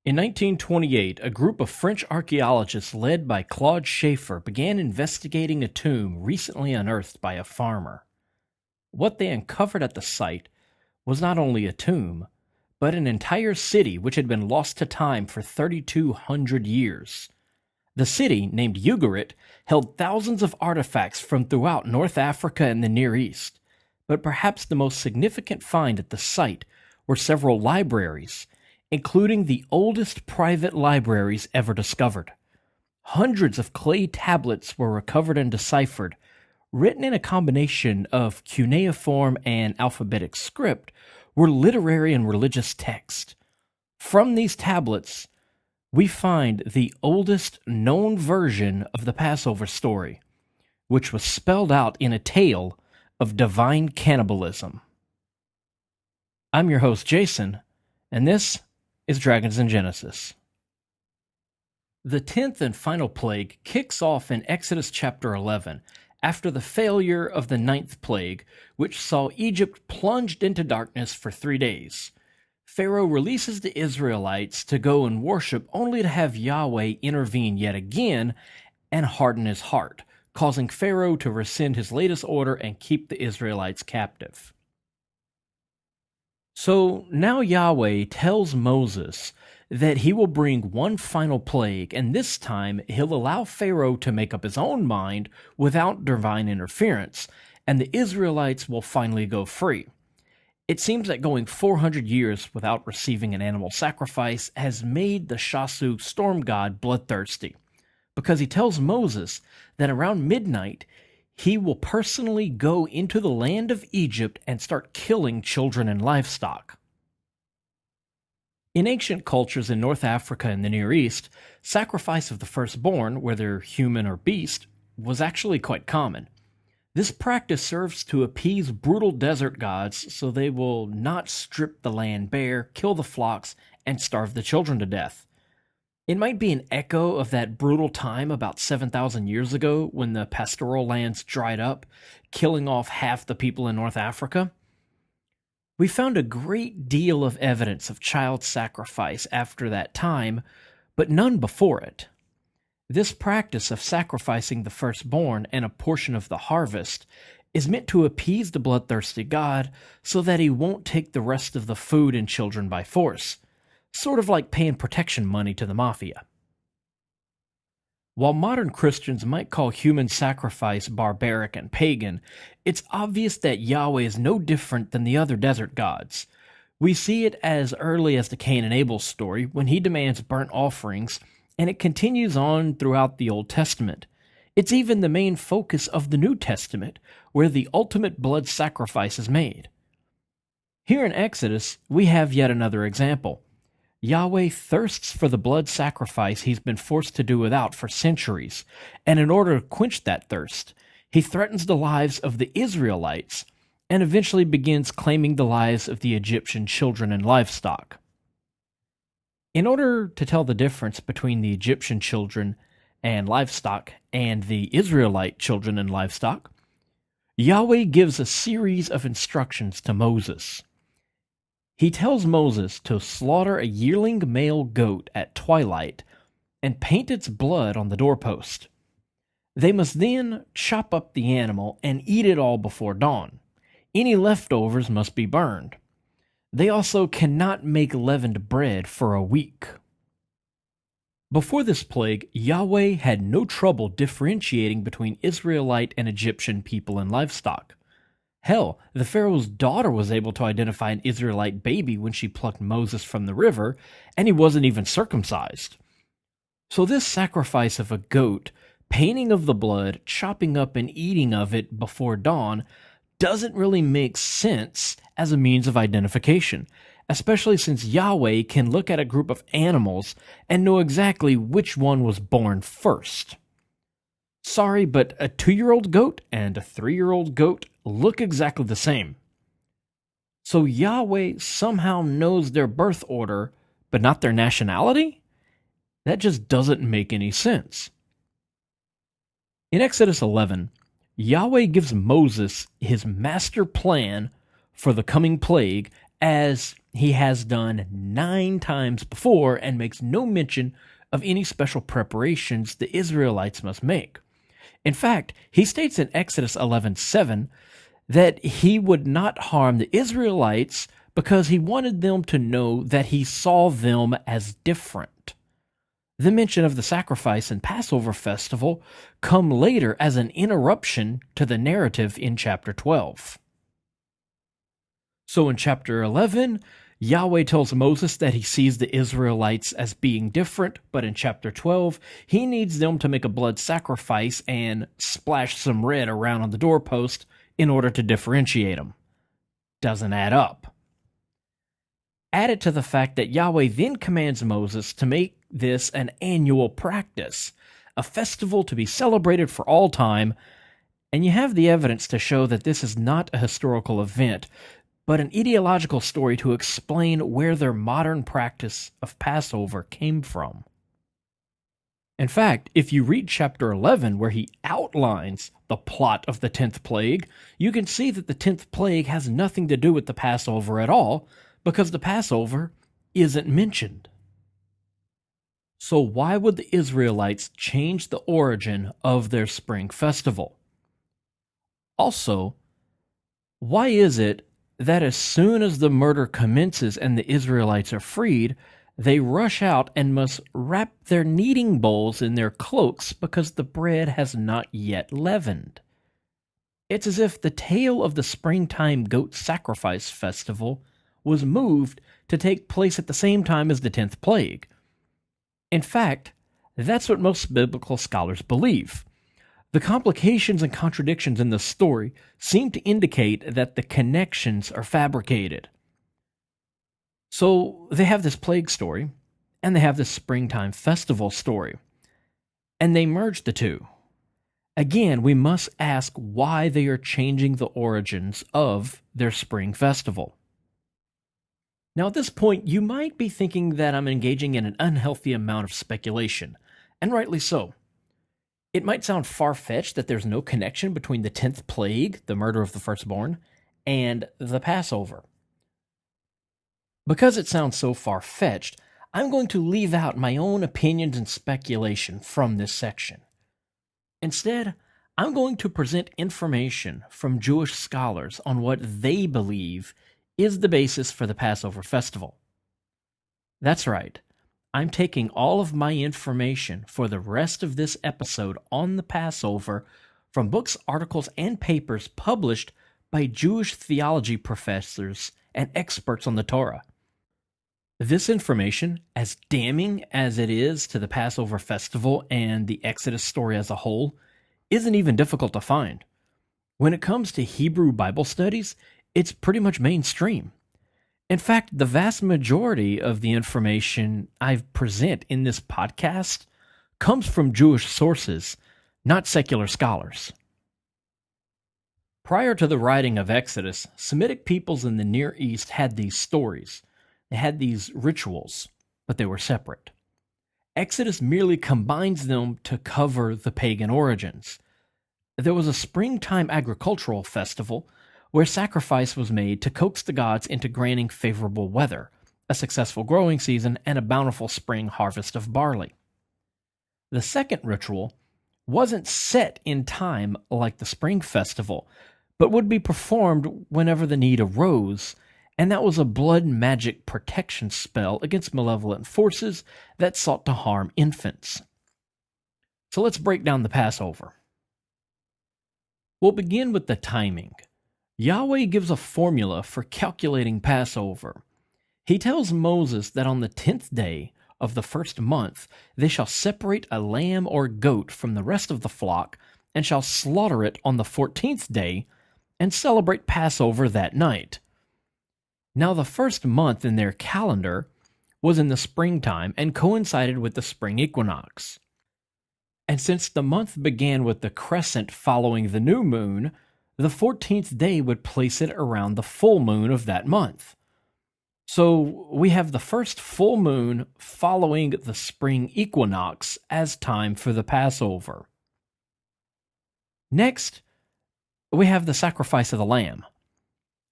In 1928, a group of French archaeologists led by Claude Schaeffer began investigating a tomb recently unearthed by a farmer. What they uncovered at the site was not only a tomb, but an entire city which had been lost to time for 3,200 years. The city, named Ugarit, held thousands of artifacts from throughout North Africa and the Near East, but perhaps the most significant find at the site were several libraries, including the oldest private libraries ever discovered. Hundreds of clay tablets were recovered and deciphered, written in a combination of cuneiform and alphabetic script, were literary and religious texts. From these tablets, we find the oldest known version of the Passover story, which was spelled out in a tale of divine cannibalism. I'm your host, Jason, and this is Dragons in Genesis. The 10th and final plague kicks off in Exodus chapter 11, after the failure of the 9th plague, which saw Egypt plunged into darkness for 3 days. Pharaoh releases the Israelites to go and worship, only to have Yahweh intervene yet again and harden his heart, causing Pharaoh to rescind his latest order and keep the Israelites captive. So now Yahweh tells Moses that he will bring one final plague, and this time he'll allow Pharaoh to make up his own mind without divine interference, and the Israelites will finally go free. It seems that going 400 years without receiving an animal sacrifice has made the Shasu storm god bloodthirsty, because he tells Moses that around midnight he will personally go into the land of Egypt and start killing children and livestock. In ancient cultures in North Africa and the Near East, sacrifice of the firstborn, whether human or beast, was actually quite common. This practice serves to appease brutal desert gods so they will not strip the land bare, kill the flocks, and starve the children to death. It might be an echo of that brutal time about 7,000 years ago when the pastoral lands dried up, killing off half the people in North Africa. We found a great deal of evidence of child sacrifice after that time, but none before it. This practice of sacrificing the firstborn and a portion of the harvest is meant to appease the bloodthirsty god so that he won't take the rest of the food and children by force, sort of like paying protection money to the mafia. While modern Christians might call human sacrifice barbaric and pagan, it's obvious that Yahweh is no different than the other desert gods. We see it as early as the Cain and Abel story, when he demands burnt offerings, and it continues on throughout the Old Testament. It's even the main focus of the New Testament, where the ultimate blood sacrifice is made. Here in Exodus, we have yet another example. Yahweh thirsts for the blood sacrifice he's been forced to do without for centuries, and in order to quench that thirst, he threatens the lives of the Israelites and eventually begins claiming the lives of the Egyptian children and livestock. In order to tell the difference between the Egyptian children and livestock and the Israelite children and livestock, Yahweh gives a series of instructions to Moses. He tells Moses to slaughter a yearling male goat at twilight and paint its blood on the doorpost. They must then chop up the animal and eat it all before dawn. Any leftovers must be burned. They also cannot make leavened bread for a week. Before this plague, Yahweh had no trouble differentiating between Israelite and Egyptian people and livestock. Hell, the Pharaoh's daughter was able to identify an Israelite baby when she plucked Moses from the river, and he wasn't even circumcised. So this sacrifice of a goat, painting of the blood, chopping up and eating of it before dawn, doesn't really make sense as a means of identification, especially since Yahweh can look at a group of animals and know exactly which one was born first. Sorry, but a 2-year-old goat and a 3-year-old goat look exactly the same. So Yahweh somehow knows their birth order, but not their nationality? That just doesn't make any sense. In Exodus 11, Yahweh gives Moses his master plan for the coming plague as he has done 9 times before and makes no mention of any special preparations the Israelites must make. In fact, he states in Exodus 11:7 that he would not harm the Israelites because he wanted them to know that he saw them as different. The mention of the sacrifice and Passover festival come later as an interruption to the narrative in chapter 12. So in chapter 11, Yahweh tells Moses that he sees the Israelites as being different, but in chapter 12, he needs them to make a blood sacrifice and splash some red around on the doorpost in order to differentiate them. Doesn't add up. Add it to the fact that Yahweh then commands Moses to make this an annual practice, a festival to be celebrated for all time, and you have the evidence to show that this is not a historical event, but an ideological story to explain where their modern practice of Passover came from. In fact, if you read chapter 11, where he outlines the plot of the 10th plague, you can see that the 10th plague has nothing to do with the Passover at all, because the Passover isn't mentioned. So why would the Israelites change the origin of their spring festival? Also, why is it that as soon as the murder commences and the Israelites are freed, they rush out and must wrap their kneading bowls in their cloaks because the bread has not yet leavened? It's as if the tale of the springtime goat sacrifice festival was moved to take place at the same time as the 10th plague. In fact, that's what most biblical scholars believe. The complications and contradictions in the story seem to indicate that the connections are fabricated. So they have this plague story, and they have this springtime festival story, and they merge the two. Again, we must ask why they are changing the origins of their spring festival. Now, at this point, you might be thinking that I'm engaging in an unhealthy amount of speculation, and rightly so. It might sound far-fetched that there's no connection between the 10th plague, the murder of the firstborn, and the Passover. Because it sounds so far-fetched, I'm going to leave out my own opinions and speculation from this section. Instead, I'm going to present information from Jewish scholars on what they believe is the basis for the Passover festival. That's right. I'm taking all of my information for the rest of this episode on the Passover from books, articles, and papers published by Jewish theology professors and experts on the Torah. This information, as damning as it is to the Passover festival and the Exodus story as a whole, isn't even difficult to find. When it comes to Hebrew Bible studies, it's pretty much mainstream. In fact, the vast majority of the information I present in this podcast comes from Jewish sources, not secular scholars. Prior to the writing of Exodus, Semitic peoples in the Near East had these stories. They had these rituals, but they were separate. Exodus merely combines them to cover the pagan origins. There was a springtime agricultural festival where sacrifice was made to coax the gods into granting favorable weather, a successful growing season, and a bountiful spring harvest of barley. The second ritual wasn't set in time like the spring festival, but would be performed whenever the need arose, and that was a blood magic protection spell against malevolent forces that sought to harm infants. So let's break down the Passover. We'll begin with the timing. Yahweh gives a formula for calculating Passover. He tells Moses that on the 10th day of the first month they shall separate a lamb or goat from the rest of the flock and shall slaughter it on the 14th day and celebrate Passover that night. Now the first month in their calendar was in the springtime and coincided with the spring equinox. And since the month began with the crescent following the new moon, the 14th day would place it around the full moon of that month. So we have the first full moon following the spring equinox as time for the Passover. Next, we have the sacrifice of the lamb.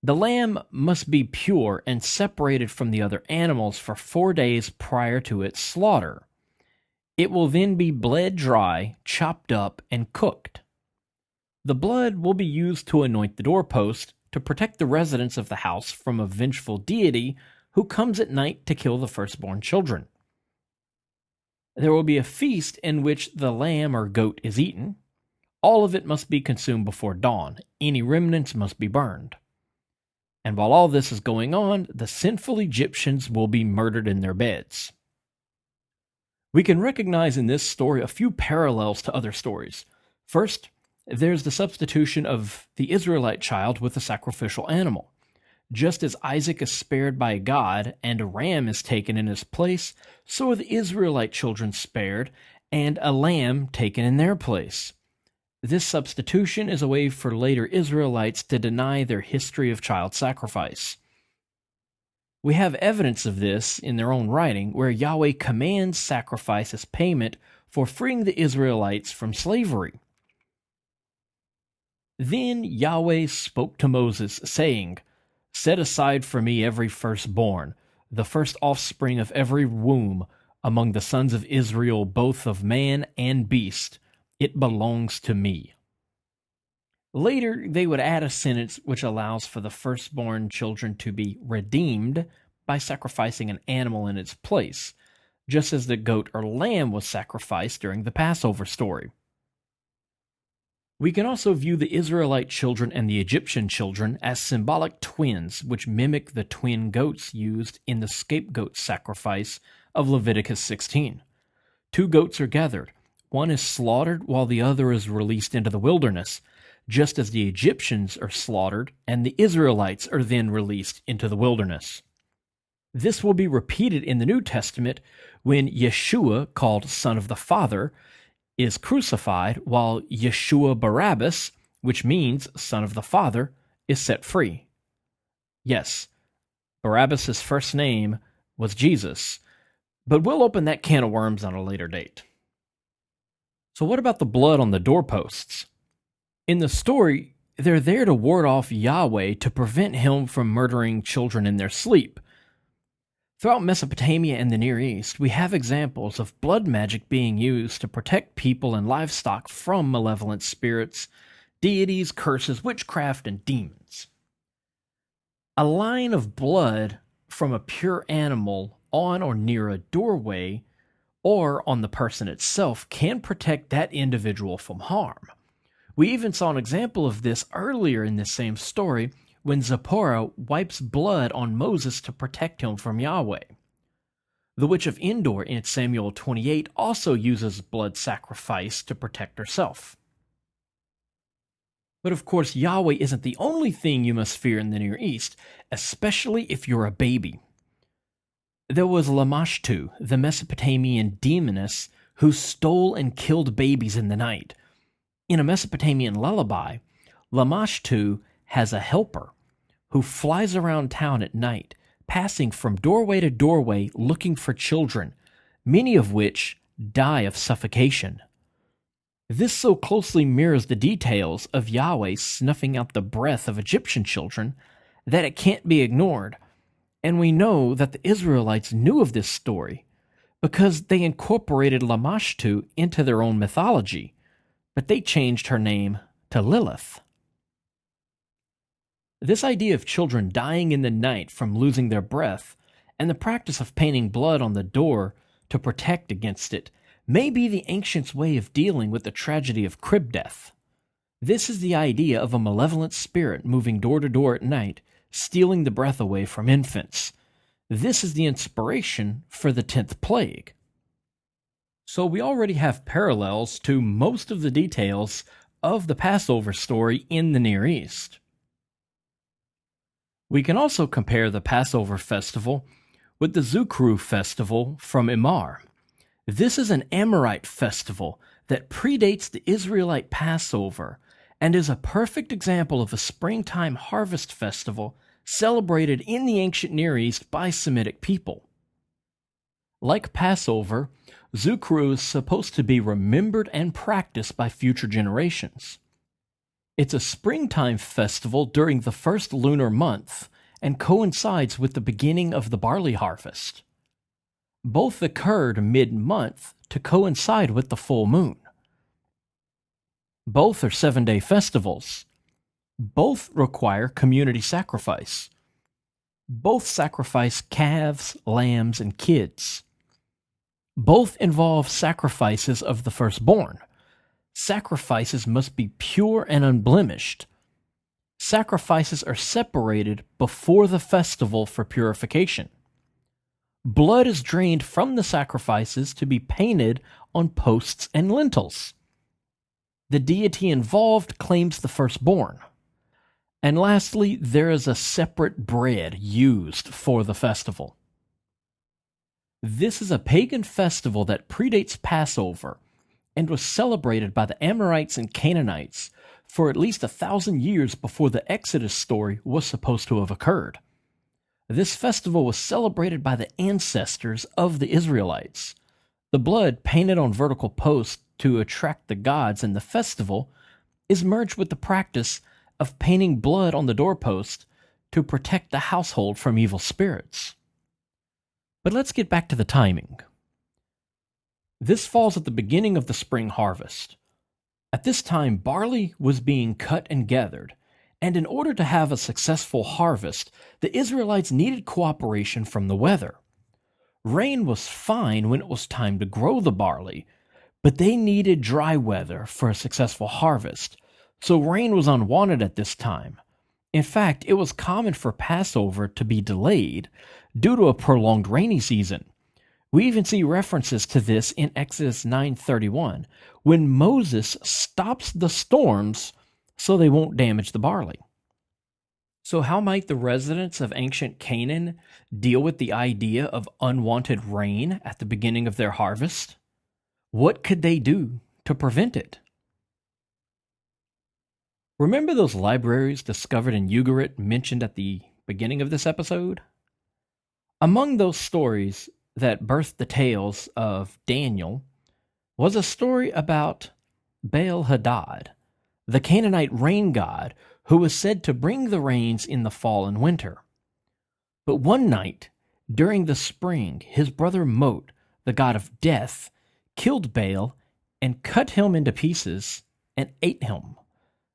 The lamb must be pure and separated from the other animals for 4 days prior to its slaughter. It will then be bled dry, chopped up, and cooked. The blood will be used to anoint the doorpost to protect the residents of the house from a vengeful deity who comes at night to kill the firstborn children. There will be a feast in which the lamb or goat is eaten. All of it must be consumed before dawn. Any remnants must be burned. And while all this is going on, the sinful Egyptians will be murdered in their beds. We can recognize in this story a few parallels to other stories. First, there's the substitution of the Israelite child with a sacrificial animal. Just as Isaac is spared by God and a ram is taken in his place, so are the Israelite children spared and a lamb taken in their place. This substitution is a way for later Israelites to deny their history of child sacrifice. We have evidence of this in their own writing, where Yahweh commands sacrifice as payment for freeing the Israelites from slavery. Then Yahweh spoke to Moses, saying, "Set aside for me every firstborn, the first offspring of every womb, among the sons of Israel, both of man and beast. It belongs to me." Later, they would add a sentence which allows for the firstborn children to be redeemed by sacrificing an animal in its place, just as the goat or lamb was sacrificed during the Passover story. We can also view the Israelite children and the Egyptian children as symbolic twins, which mimic the twin goats used in the scapegoat sacrifice of Leviticus 16. 2 goats are gathered. One is slaughtered while the other is released into the wilderness, just as the Egyptians are slaughtered and the Israelites are then released into the wilderness. This will be repeated in the New Testament when Yeshua, called Son of the Father, is crucified, while Yeshua Barabbas, which means Son of the Father, is set free. Yes, Barabbas' first name was Jesus, but we'll open that can of worms on a later date. So what about the blood on the doorposts? In the story, they're there to ward off Yahweh to prevent him from murdering children in their sleep. Throughout Mesopotamia and the Near East, we have examples of blood magic being used to protect people and livestock from malevolent spirits, deities, curses, witchcraft, and demons. A line of blood from a pure animal on or near a doorway or on the person itself can protect that individual from harm. We even saw an example of this earlier in this same story when Zipporah wipes blood on Moses to protect him from Yahweh. The witch of Endor in Samuel 28 also uses blood sacrifice to protect herself. But of course, Yahweh isn't the only thing you must fear in the Near East, especially if you're a baby. There was Lamashtu, the Mesopotamian demoness who stole and killed babies in the night. In a Mesopotamian lullaby, Lamashtu has a helper who flies around town at night, passing from doorway to doorway looking for children, many of which die of suffocation. This so closely mirrors the details of Yahweh snuffing out the breath of Egyptian children that it can't be ignored, and we know that the Israelites knew of this story because they incorporated Lamashtu into their own mythology, but they changed her name to Lilith. This idea of children dying in the night from losing their breath, and the practice of painting blood on the door to protect against it, may be the ancients' way of dealing with the tragedy of crib death. This is the idea of a malevolent spirit moving door to door at night, stealing the breath away from infants. This is the inspiration for the 10th plague. So we already have parallels to most of the details of the Passover story in the Near East. We can also compare the Passover festival with the Zukru festival from Imar. This is an Amorite festival that predates the Israelite Passover and is a perfect example of a springtime harvest festival celebrated in the ancient Near East by Semitic people. Like Passover, Zukru is supposed to be remembered and practiced by future generations. It's a springtime festival during the first lunar month and coincides with the beginning of the barley harvest. Both occurred mid-month to coincide with the full moon. Both are 7-day festivals. Both require community sacrifice. Both sacrifice calves, lambs, and kids. Both involve sacrifices of the firstborn. Sacrifices must be pure and unblemished. Sacrifices are separated before the festival for purification. Blood is drained from the sacrifices to be painted on posts and lintels. The deity involved claims the firstborn. And lastly, there is a separate bread used for the festival. This is a pagan festival that predates Passover and was celebrated by the Amorites and Canaanites for at least 1,000 years before the Exodus story was supposed to have occurred. This festival was celebrated by the ancestors of the Israelites. The blood painted on vertical posts to attract the gods in the festival is merged with the practice of painting blood on the doorpost to protect the household from evil spirits. But let's get back to the timing. This falls at the beginning of the spring harvest. At this time, barley was being cut and gathered, and in order to have a successful harvest, the Israelites needed cooperation from the weather. Rain was fine when it was time to grow the barley, but they needed dry weather for a successful harvest, so rain was unwanted at this time. In fact, it was common for Passover to be delayed due to a prolonged rainy season. We even see references to this in Exodus 9:31, when Moses stops the storms so they won't damage the barley. So how might the residents of ancient Canaan deal with the idea of unwanted rain at the beginning of their harvest? What could they do to prevent it? Remember those libraries discovered in Ugarit mentioned at the beginning of this episode? Among those stories that birthed the tales of Daniel was a story about Baal-Hadad, the Canaanite rain god who was said to bring the rains in the fall and winter. But one night, during the spring, his brother Mot, the god of death, killed Baal and cut him into pieces and ate him,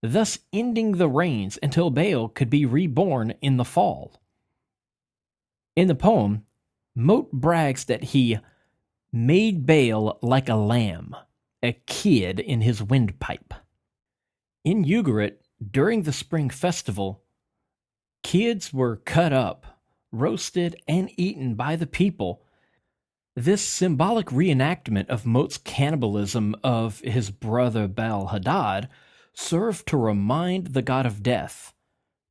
thus ending the rains until Baal could be reborn in the fall. In the poem, Mot brags that he made Baal like a lamb, a kid in his windpipe. In Ugarit, during the spring festival, kids were cut up, roasted, and eaten by the people. This symbolic reenactment of Mot's cannibalism of his brother Baal-Hadad served to remind the god of death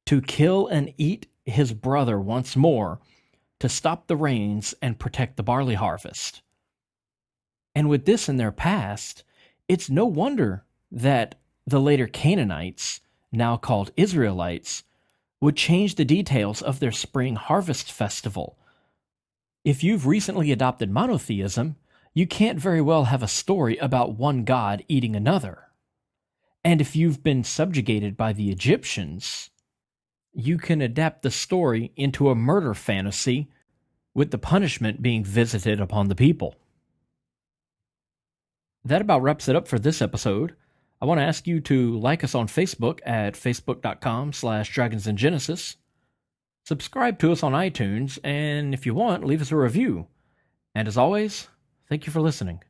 to kill and eat his brother once more to stop the rains and protect the barley harvest. And with this in their past, it's no wonder that the later Canaanites, now called Israelites, would change the details of their spring harvest festival. If you've recently adopted monotheism, you can't very well have a story about one god eating another. And if you've been subjugated by the Egyptians, you can adapt the story into a murder fantasy with the punishment being visited upon the people. That about wraps it up for this episode. I want to ask you to like us on Facebook at facebook.com/dragonsandgenesis. Subscribe to us on iTunes, and if you want, leave us a review. And as always, thank you for listening.